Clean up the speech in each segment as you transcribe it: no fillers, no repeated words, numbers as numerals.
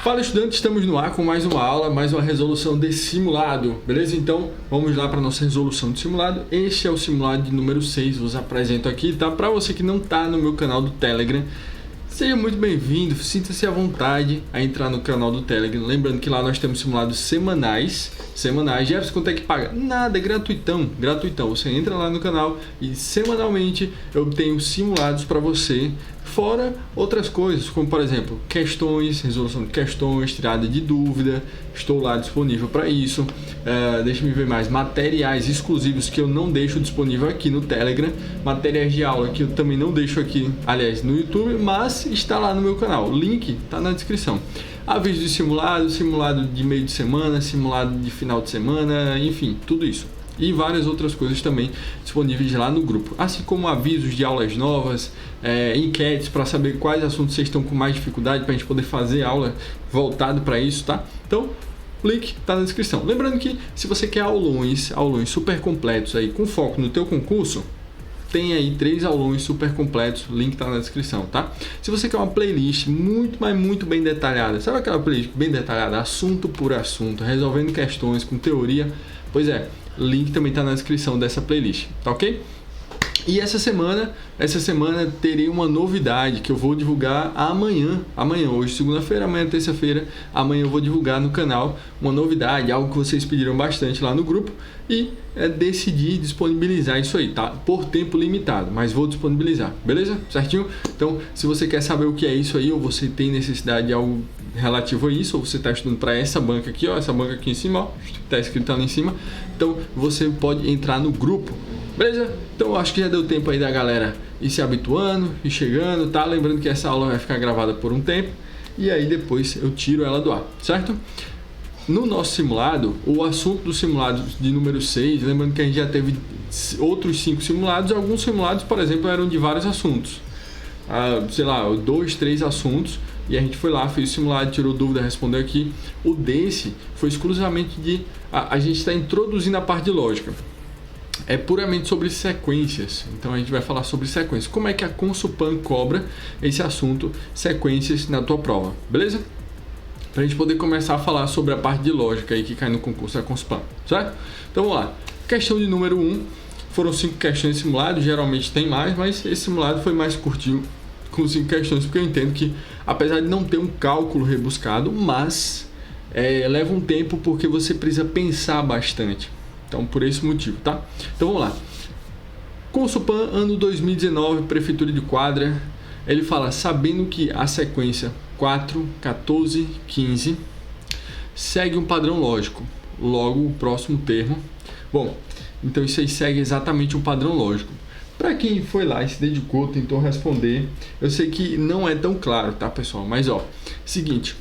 Fala estudante, estamos no ar com mais uma aula, mais uma resolução de simulado, beleza? Então vamos lá para a nossa resolução de simulado. Este é o simulado de número 6, vos apresento aqui, tá? Para você que não está no meu canal do Telegram, seja muito bem-vindo, sinta-se à vontade a entrar no canal do Telegram. Lembrando que lá nós temos simulados semanais. Jefferson, quanto é que paga? Nada, é gratuitão. Você entra lá no canal e semanalmente eu tenho simulados para você, fora outras coisas, como por exemplo, questões, resolução de questões, tirada de dúvida. Estou lá disponível para isso. Deixa eu ver mais, materiais exclusivos que eu não deixo disponível aqui no Telegram, materiais de aula que eu também não deixo aqui, aliás, no YouTube, mas está lá no meu canal. O link está na descrição. Aviso de simulado, simulado de meio de semana, simulado de final de semana, enfim, tudo isso. E várias outras coisas também disponíveis lá no grupo. Assim como avisos de aulas novas, enquetes para saber quais assuntos vocês estão com mais dificuldade, para a gente poder fazer aula voltado para isso, tá? Então, o link está na descrição. Lembrando que se você quer aulões super completos aí, com foco no teu concurso, tem aí 3 aulões super completos, o link está na descrição, tá? Se você quer uma playlist muito bem detalhada, sabe aquela playlist bem detalhada, assunto por assunto, resolvendo questões com teoria? Pois é, o link também está na descrição dessa playlist, tá ok? E essa semana terei uma novidade que eu vou divulgar amanhã, hoje segunda-feira, amanhã terça-feira, amanhã eu vou divulgar no canal uma novidade, algo que vocês pediram bastante lá no grupo e decidi disponibilizar isso aí, tá? Por tempo limitado, mas vou disponibilizar, beleza? Certinho? Então, se você quer saber o que é isso aí, ou você tem necessidade de algo relativo a isso, ou você está estudando para essa banca aqui, ó, essa banca aqui em cima, ó, tá escrito ali em cima, então você pode entrar no grupo. Beleza? Então acho que já deu tempo aí da galera ir se habituando, ir chegando, tá? Lembrando que essa aula vai ficar gravada por um tempo e aí depois eu tiro ela do ar, certo? No nosso simulado, o assunto do simulado de número 6, lembrando que a gente já teve outros 5 simulados, alguns simulados, por exemplo, eram de vários assuntos. Sei lá, 2, 3 assuntos, e a gente foi lá, fez o simulado, tirou dúvida, respondeu aqui. O desse foi exclusivamente de... A gente está introduzindo a parte de lógica. É puramente sobre sequências, então a gente vai falar sobre sequências. Como é que a Consulpan cobra esse assunto, sequências, na tua prova, beleza? Pra gente poder começar a falar sobre a parte de lógica aí que cai no concurso da Consulpan, certo? Então vamos lá. Questão de número 1, foram 5 questões simuladas, geralmente tem mais, mas esse simulado foi mais curtinho, com 5 questões, porque eu entendo que, apesar de não ter um cálculo rebuscado, mas leva um tempo porque você precisa pensar bastante. Então, por esse motivo, tá? Então, vamos lá. Consulpan, ano 2019, Prefeitura de Quadra. Ele fala, sabendo que a sequência 4, 14, 15 segue um padrão lógico. Logo, o próximo termo. Bom, então isso aí segue exatamente um padrão lógico. Para quem foi lá e se dedicou, tentou responder, eu sei que não é tão claro, tá, pessoal? Mas, ó, seguinte.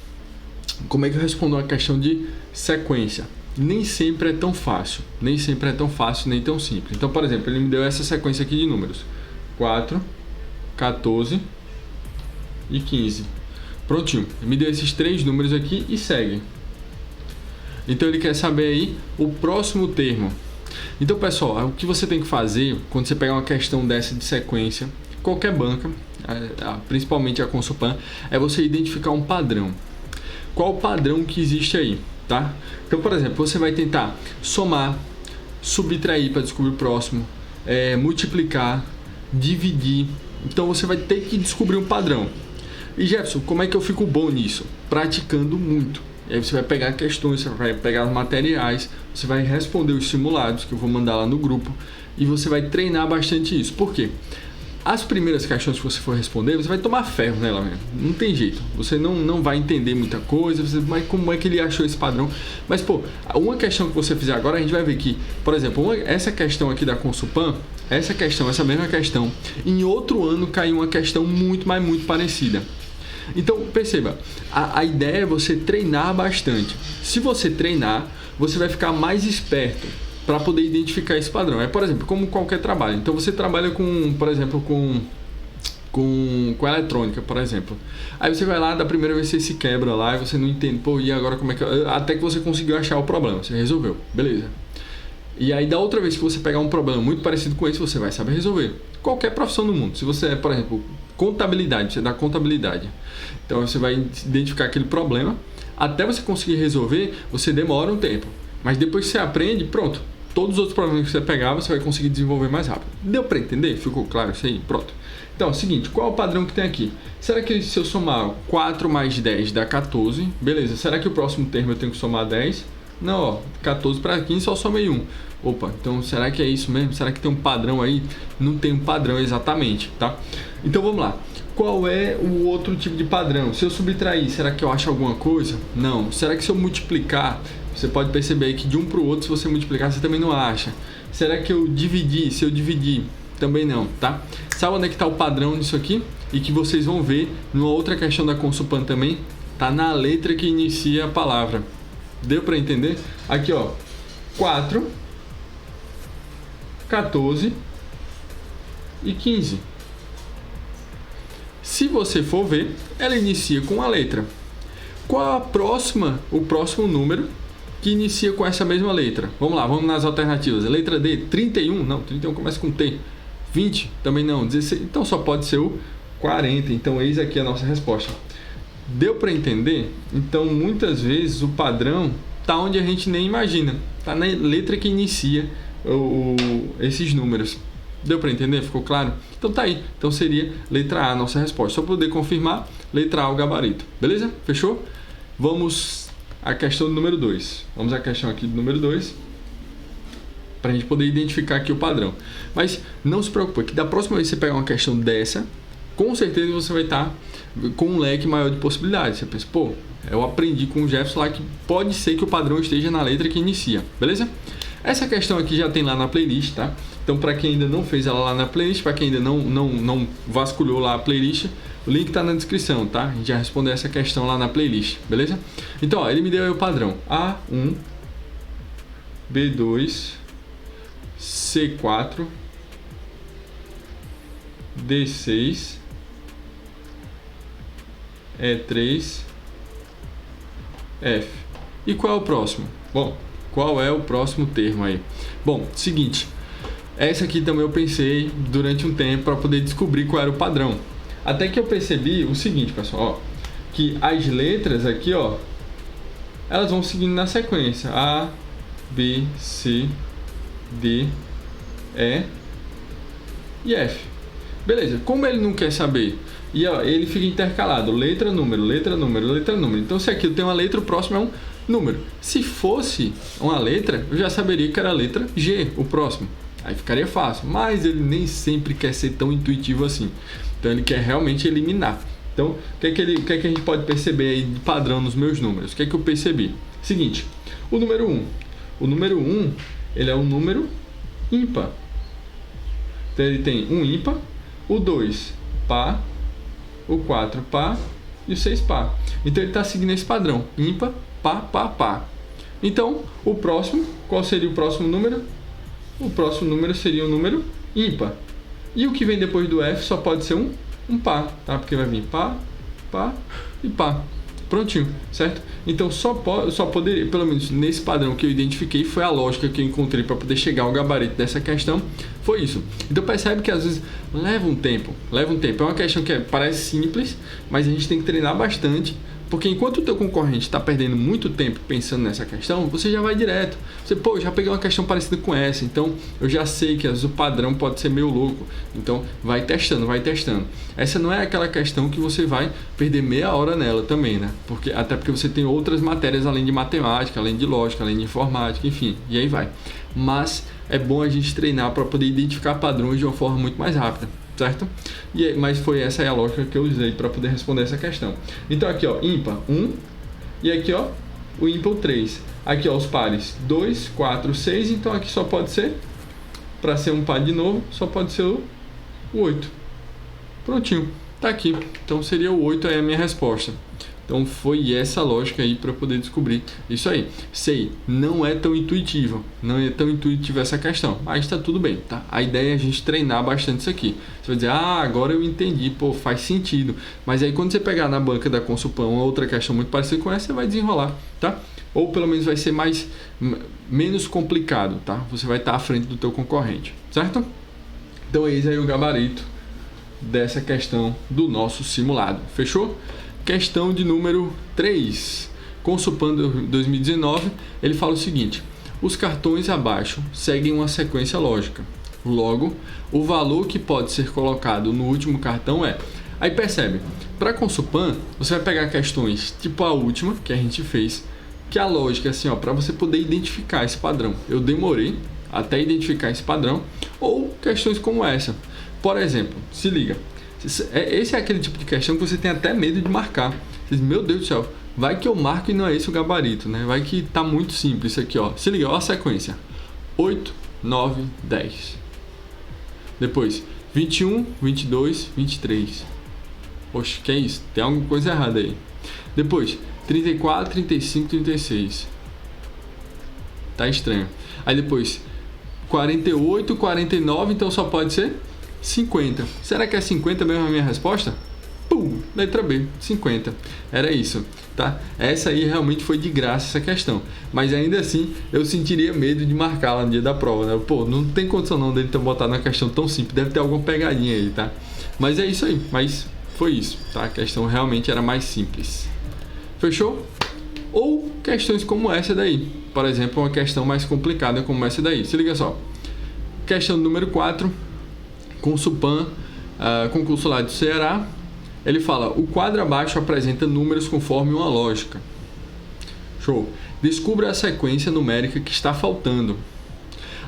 Como é que eu respondo uma questão de sequência? Nem sempre é tão fácil, nem tão simples. Então, por exemplo, ele me deu essa sequência aqui de números: 4, 14 e 15. Prontinho, ele me deu esses 3 números aqui e segue. Então, ele quer saber aí o próximo termo. Então, pessoal, o que você tem que fazer quando você pegar uma questão dessa de sequência, qualquer banca, principalmente a Consulpan, é você identificar um padrão. Qual o padrão que existe aí? Tá? Então, por exemplo, você vai tentar somar, subtrair para descobrir o próximo, multiplicar, dividir. Então, você vai ter que descobrir um padrão. E Jefferson, como é que eu fico bom nisso? Praticando muito. E aí você vai pegar questões, você vai pegar os materiais, você vai responder os simulados que eu vou mandar lá no grupo e você vai treinar bastante isso. Por quê? As primeiras questões que você for responder, você vai tomar ferro nela mesmo. Não tem jeito. Você não vai entender muita coisa. Mas como é que ele achou esse padrão? Mas, pô, uma questão que você fizer agora, a gente vai ver que, por exemplo, essa questão aqui da Consulpan, essa mesma questão, em outro ano caiu uma questão muito parecida. Então, perceba, a ideia é você treinar bastante. Se você treinar, você vai ficar mais esperto para poder identificar esse padrão. Por exemplo, como qualquer trabalho. Então você trabalha com, por exemplo, com eletrônica, por exemplo. Aí você vai lá, da primeira vez você se quebra lá e você não entende, pô, e agora como é que... Até que você conseguiu achar o problema, você resolveu, beleza. E aí da outra vez que você pegar um problema muito parecido com esse, você vai saber resolver. Qualquer profissão do mundo. Se você é, por exemplo, contabilidade, você dá contabilidade. Então você vai identificar aquele problema. Até você conseguir resolver, você demora um tempo. Mas depois que você aprende, pronto. Todos os outros problemas que você pegar, você vai conseguir desenvolver mais rápido. Deu para entender? Ficou claro isso aí? Pronto. Então é o seguinte, qual é o padrão que tem aqui? Será que se eu somar 4 mais 10 dá 14? Beleza, será que o próximo termo eu tenho que somar 10? Não, ó, 14 para 15 só somei 1. Opa, então será que é isso mesmo? Será que tem um padrão aí? Não tem um padrão exatamente, tá? Então vamos lá. Qual é o outro tipo de padrão? Se eu subtrair, será que eu acho alguma coisa? Não. Será que se eu multiplicar, você pode perceber que de um para o outro, se você multiplicar, você também não acha. Será que eu dividir? Se eu dividir, também não, tá? Sabe onde é que está o padrão nisso aqui? E que vocês vão ver numa outra questão da Consulpan também, tá na letra que inicia a palavra. Deu para entender? Aqui, ó, 4, 14 e 15. Se você for ver, ela inicia com a letra. Qual a próxima, o próximo número que inicia com essa mesma letra? Vamos lá, vamos nas alternativas. Letra D, 31? Não, 31 começa com T. 20? Também não. 16? Então só pode ser o 40. Então eis aqui a nossa resposta. Deu para entender? Então muitas vezes o padrão está onde a gente nem imagina. Está na letra que inicia esses números. Deu para entender? Ficou claro? Então tá aí. Então seria letra A a nossa resposta. Só para poder confirmar, letra A o gabarito. Beleza? Fechou? Vamos à questão do número 2. Vamos à questão aqui do número 2. Para a gente poder identificar aqui o padrão. Mas não se preocupe, que da próxima vez que você pegar uma questão dessa, com certeza você vai estar com um leque maior de possibilidades. Você pensa, pô, eu aprendi com o Jefferson lá que pode ser que o padrão esteja na letra que inicia, beleza? Essa questão aqui já tem lá na playlist, tá? Então, para quem ainda não fez ela lá na playlist, para quem ainda não vasculhou lá a playlist, o link tá na descrição, tá? A gente já respondeu essa questão lá na playlist, beleza? Então, ó, ele me deu aí o padrão A1, B2, C4, D6, E3, F. E qual é o próximo? Bom, qual é o próximo termo aí? Bom, seguinte, essa aqui também eu pensei durante um tempo para poder descobrir qual era o padrão. Até que eu percebi o seguinte, pessoal, ó, que as letras aqui, ó, elas vão seguindo na sequência. A, B, C, D, E e F. Beleza, como ele não quer saber? E ó, ele fica intercalado, letra, número, letra, número, letra, número. Então se aqui eu tenho uma letra, o próximo é um número. Se fosse uma letra, eu já saberia que era a letra G, o próximo. Aí ficaria fácil, mas ele nem sempre quer ser tão intuitivo assim. Então ele quer realmente eliminar. Então, o que é que a gente pode perceber aí de padrão nos meus números? O que é que eu percebi? Seguinte, o número 1. O número 1, ele é um número ímpar. Então ele tem um ímpar, o 2 par, o 4 par e o 6 par. Então ele está seguindo esse padrão, ímpar, par, par, par. Então, o próximo, qual seria o próximo número? O próximo número seria o número ímpar. E o que vem depois do F só pode ser um par, tá? Porque vai vir par, par e par. Prontinho, certo? Então só poderia, pelo menos nesse padrão que eu identifiquei, foi a lógica que eu encontrei para poder chegar ao gabarito dessa questão, foi isso. Então percebe que às vezes leva um tempo. É uma questão que parece simples, mas a gente tem que treinar bastante, porque enquanto o teu concorrente está perdendo muito tempo pensando nessa questão, você já vai direto. Você, pô, já peguei uma questão parecida com essa, então eu já sei que às vezes o padrão pode ser meio louco. Então vai testando, vai testando. Essa não é aquela questão que você vai perder meia hora nela também, né? Até porque você tem outras matérias além de matemática, além de lógica, além de informática, enfim, e aí vai. Mas é bom a gente treinar para poder identificar padrões de uma forma muito mais rápida. Certo? Mas foi essa a lógica que eu usei para poder responder essa questão. Então aqui, ó, ímpar 1 e aqui, ó, o ímpar 3. Aqui, ó, os pares 2, 4, 6. Então aqui só pode ser, para ser um par de novo, só pode ser o 8. Prontinho, tá aqui. Então seria o 8 aí a minha resposta. Então foi essa lógica aí para poder descobrir isso aí. Sei, não é tão intuitivo, não é tão intuitiva essa questão, mas está tudo bem, tá? A ideia é a gente treinar bastante isso aqui. Você vai dizer, ah, agora eu entendi, pô, faz sentido. Mas aí quando você pegar na banca da Consulpan uma outra questão muito parecida com essa, você vai desenrolar, tá? ou pelo menos vai ser menos complicado, tá? Você vai estar à frente do teu concorrente, certo? Então esse aí é o gabarito dessa questão do nosso simulado, fechou? Questão de número 3. Consulpan 2019, ele fala o seguinte: os cartões abaixo seguem uma sequência lógica. Logo, o valor que pode ser colocado no último cartão é... Aí percebe, para Consulpan, você vai pegar questões tipo a última que a gente fez, que a lógica é assim, ó, para você poder identificar esse padrão. Eu demorei até identificar esse padrão, ou questões como essa. Por exemplo, se liga, esse é aquele tipo de questão que você tem até medo de marcar. Você diz, meu Deus do céu, vai que eu marco e não é esse o gabarito, né? Vai que tá muito simples isso aqui, ó. Se liga, ó a sequência. 8, 9, 10. Depois, 21, 22, 23. Oxe, que é isso? Tem alguma coisa errada aí. Depois, 34, 35, 36. Tá estranho. Aí depois, 48, 49, então só pode ser 50. Será que é 50 mesmo a minha resposta? Pum, letra B, 50. Era isso, tá? Essa aí realmente foi de graça essa questão. Mas ainda assim, eu sentiria medo de marcá-la no dia da prova, né? Pô, não tem condição não dele ter botado na questão tão simples. Deve ter alguma pegadinha aí, tá? Mas é isso aí, mas foi isso, tá? A questão realmente era mais simples. Fechou? Ou questões como essa daí. Por exemplo, uma questão mais complicada como essa daí. Se liga só. Questão número 4. Consulpan, concurso lá do Ceará. Ele fala, o quadro abaixo apresenta números conforme uma lógica. Show. Descubra a sequência numérica que está faltando.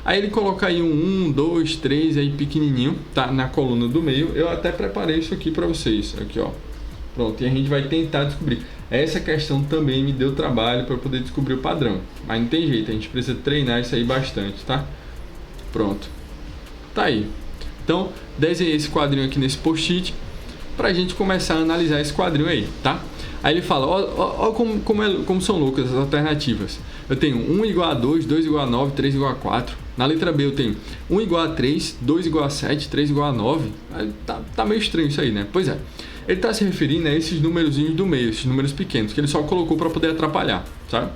Aí ele coloca aí um 1, 2, 3, aí pequenininho, tá? Na coluna do meio. Eu até preparei isso aqui para vocês. Aqui, ó. Pronto, e a gente vai tentar descobrir. Essa questão também me deu trabalho para poder descobrir o padrão. Mas não tem jeito, a gente precisa treinar isso aí bastante, tá? Pronto. Tá aí. Então, desenhei esse quadrinho aqui nesse post-it pra gente começar a analisar esse quadrinho aí, tá? Aí ele fala, ó como são loucas as alternativas. Eu tenho 1 igual a 2, 2 igual a 9, 3 igual a 4. Na letra B eu tenho 1 igual a 3, 2 igual a 7, 3 igual a 9. Tá meio estranho isso aí, né? Pois é. Ele está se referindo a esses númerozinhos do meio, esses números pequenos, que ele só colocou para poder atrapalhar, sabe?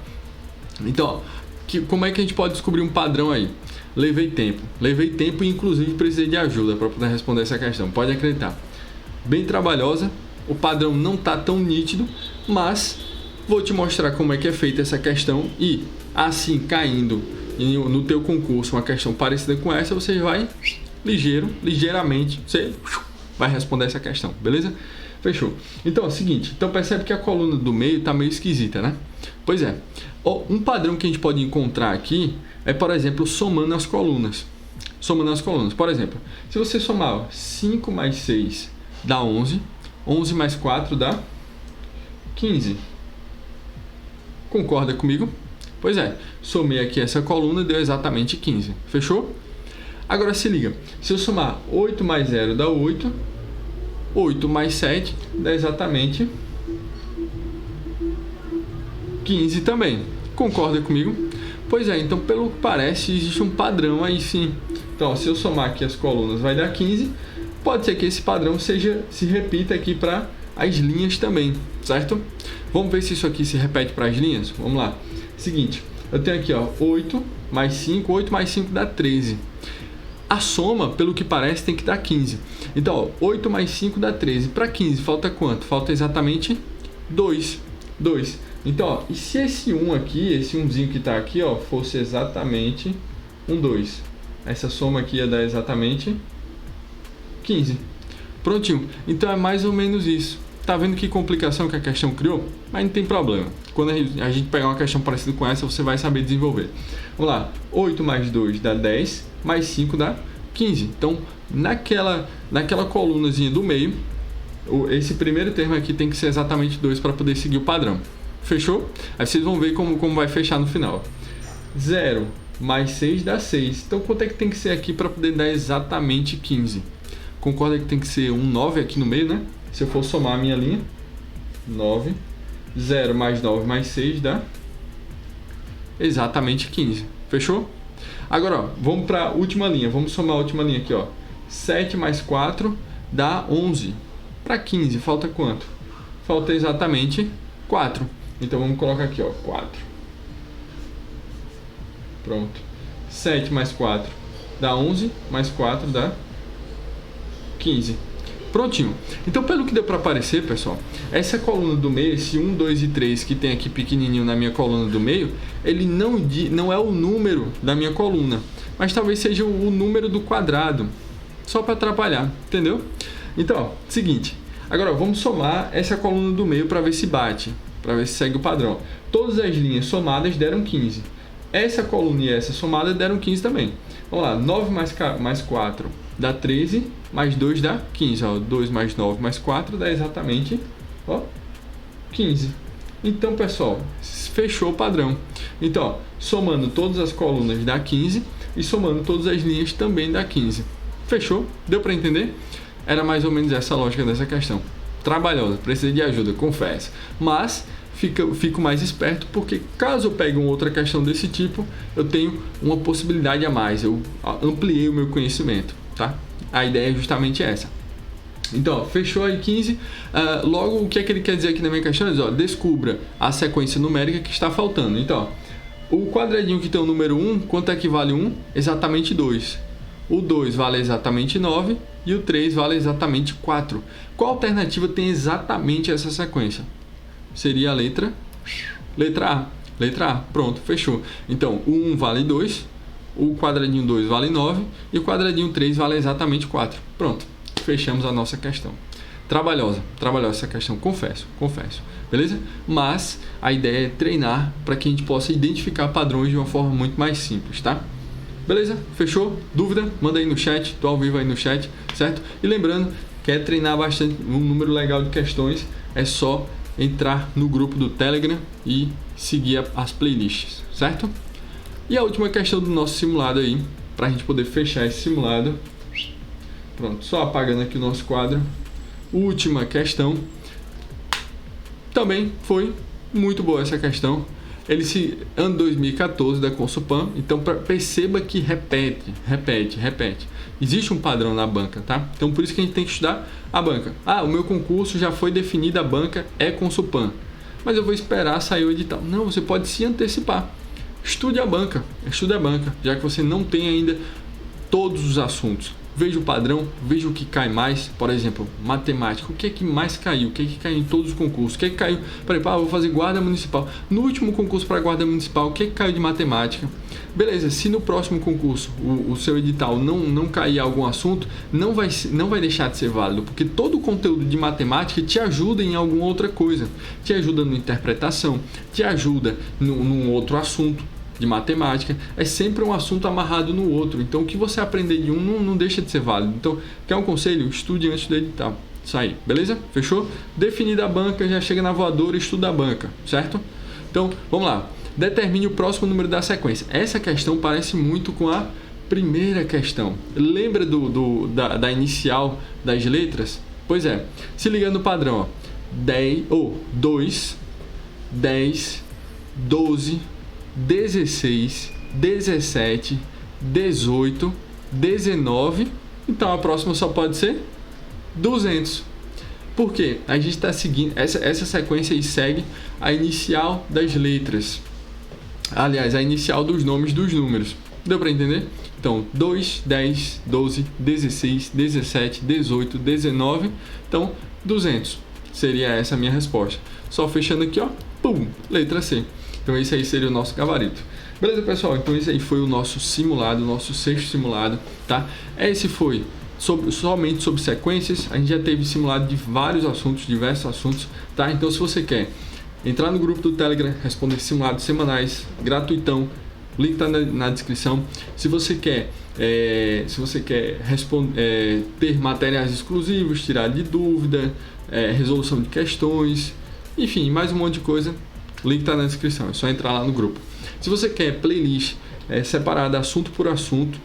Então, ó, como é que a gente pode descobrir um padrão aí? Levei tempo e inclusive precisei de ajuda para poder responder essa questão, pode acreditar. Bem trabalhosa, o padrão não está tão nítido, mas vou te mostrar como é que é feita essa questão e, assim, caindo no teu concurso uma questão parecida com essa, você vai ligeiramente, você vai responder essa questão, beleza? Fechou. Então é o seguinte, então percebe que a coluna do meio tá meio esquisita, né? Pois é. Um padrão que a gente pode encontrar aqui é, por exemplo, somando as colunas. Somando as colunas. Por exemplo, se você somar 5 mais 6 dá 11, 11 mais 4 dá 15. Concorda comigo? Pois é, somei aqui essa coluna e deu exatamente 15. Fechou? Agora se liga, se eu somar 8 mais 0 dá 8, 8 mais 7 dá exatamente 15 também. Concorda comigo? Pois é, então pelo que parece existe um padrão aí sim. Então ó, se eu somar aqui as colunas vai dar 15, pode ser que esse padrão se repita aqui para as linhas também, certo? Vamos ver se isso aqui se repete para as linhas? Vamos lá. Seguinte, eu tenho aqui ó, 8 mais 5, 8 mais 5 dá 13. A soma, pelo que parece, tem que dar 15. Então, ó, 8 mais 5 dá 13. Para 15, falta quanto? Falta exatamente 2. Então, ó, e se esse 1 aqui, esse 1zinho que está aqui, ó, fosse exatamente um 2? Essa soma aqui ia dar exatamente 15. Prontinho. Então, é mais ou menos isso. Tá vendo que complicação que a questão criou? Mas não tem problema. Quando a gente pegar uma questão parecida com essa, você vai saber desenvolver. Vamos lá. 8 mais 2 dá 10, mais 5 dá 15. Então, naquela colunazinha do meio, esse primeiro termo aqui tem que ser exatamente 2 para poder seguir o padrão. Fechou? Aí vocês vão ver como vai fechar no final. 0 mais 6 dá 6. Então, quanto é que tem que ser aqui para poder dar exatamente 15? Concorda que tem que ser um 9 aqui no meio, né? Se eu for somar a minha linha, 9, 0 mais 9 mais 6 dá exatamente 15. Fechou? Agora, ó, vamos para a última linha. Vamos somar a última linha aqui, ó. 7 mais 4 dá 11. Para 15, falta quanto? Falta exatamente 4. Então, vamos colocar aqui, ó, 4. Pronto. 7 mais 4 dá 11, mais 4 dá 15. Prontinho. Então, pelo que deu para aparecer, pessoal, essa coluna do meio, esse 1, 2 e 3 que tem aqui pequenininho na minha coluna do meio, ele não é o número da minha coluna, mas talvez seja o número do quadrado, só para atrapalhar, entendeu? Então, ó, seguinte, agora vamos somar essa coluna do meio para ver se bate, para ver se segue o padrão. Todas as linhas somadas deram 15. Essa coluna e essa somada deram 15 também. Vamos lá, 9 mais 4 dá 13, mais 2 dá 15. Ó, 2 mais 9 mais 4 dá exatamente, ó, 15. Então, pessoal, fechou o padrão. Então, ó, somando todas as colunas dá 15 e somando todas as linhas também dá 15. Fechou? Deu para entender? Era mais ou menos essa a lógica dessa questão. Trabalhosa, precisa de ajuda, confesso. Mas fico mais esperto porque caso eu pegue uma outra questão desse tipo, eu tenho uma possibilidade a mais. Eu ampliei o meu conhecimento, tá? A ideia é justamente essa. Então, ó, fechou aí 15. Logo, o que é que ele quer dizer aqui na minha questão? Diz, ó, descubra a sequência numérica que está faltando. Então, ó, o quadradinho que tem o número 1, quanto é que vale 1? Exatamente 2. O 2 vale exatamente 9 e o 3 vale exatamente 4. Qual alternativa tem exatamente essa sequência? Seria a letra A. Letra A. Pronto, fechou. Então, o 1 vale 2, o quadradinho 2 vale 9 e o quadradinho 3 vale exatamente 4. Pronto, fechamos a nossa questão. Trabalhosa essa questão, confesso. Beleza? Mas a ideia é treinar para que a gente possa identificar padrões de uma forma muito mais simples, tá? Beleza? Fechou? Dúvida? Manda aí no chat, tô ao vivo aí no chat, certo? E lembrando, quer treinar bastante, um número legal de questões, é só entrar no grupo do Telegram e seguir as playlists, certo? E a última questão do nosso simulado aí, para a gente poder fechar esse simulado. Pronto, só apagando aqui o nosso quadro. Última questão. Também foi muito boa essa questão. Ano 2014 da Consulpan, então perceba que repete. Existe um padrão na banca, tá? Então por isso que a gente tem que estudar a banca. O meu concurso já foi definido, a banca é Consulpan, mas eu vou esperar sair o edital. Não, você pode se antecipar. Estude a banca, já que você não tem ainda todos os assuntos. Veja o padrão, veja o que cai mais. Por exemplo, matemática. O que é que mais caiu? O que é que caiu em todos os concursos? O que é que caiu? Por exemplo, vou fazer guarda municipal. No último concurso para guarda municipal, o que é que caiu de matemática? Beleza, se no próximo concurso o seu edital não cair algum assunto, não vai deixar de ser válido, porque todo o conteúdo de matemática te ajuda em alguma outra coisa. Te ajuda na interpretação, te ajuda num outro assunto de matemática, é sempre um assunto amarrado no outro. Então o que você aprender de um não deixa de ser válido. Então, quer um conselho? Estude antes do edital. Isso aí, beleza? Fechou? Definida a banca, já chega na voadora e estuda a banca, certo? Então, vamos lá. Determine o próximo número da sequência. Essa questão parece muito com a primeira questão. Lembra da inicial das letras? Pois é. Se liga no padrão, ó. 2, 10, 12, 16, 17, 18, 19. Então a próxima só pode ser 200. Por quê? A gente está seguindo essa sequência aí, segue a inicial das letras. Aliás, a inicial dos nomes dos números. Deu para entender? Então, 2, 10, 12, 16, 17, 18, 19. Então, 200. Seria essa a minha resposta. Só fechando aqui, ó. Pum! Letra C. Então esse aí seria o nosso gabarito. Beleza, pessoal? Então esse aí foi o nosso simulado, o nosso sexto simulado, tá? Esse foi somente sobre sequências. A gente já teve simulado de vários assuntos, diversos assuntos, tá? Então se você quer entrar no grupo do Telegram, responder simulados semanais, gratuitão, o link tá na descrição. Se você quer ter materiais exclusivos, tirar de dúvida, resolução de questões, enfim, mais um monte de coisa, o link está na descrição, é só entrar lá no grupo. Se você quer playlist separada, assunto por assunto,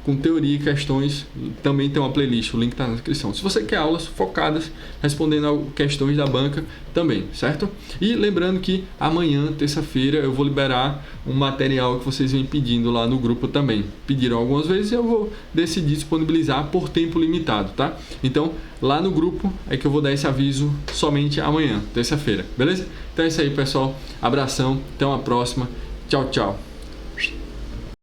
com teoria e questões, também tem uma playlist, o link está na descrição. Se você quer aulas focadas, respondendo a questões da banca, também, certo? E lembrando que amanhã, terça-feira, eu vou liberar um material que vocês vêm pedindo lá no grupo também. Pediram algumas vezes e eu vou decidir disponibilizar por tempo limitado, tá? Então, lá no grupo é que eu vou dar esse aviso somente amanhã, terça-feira, beleza? Então é isso aí, pessoal. Abração, até uma próxima. Tchau, tchau.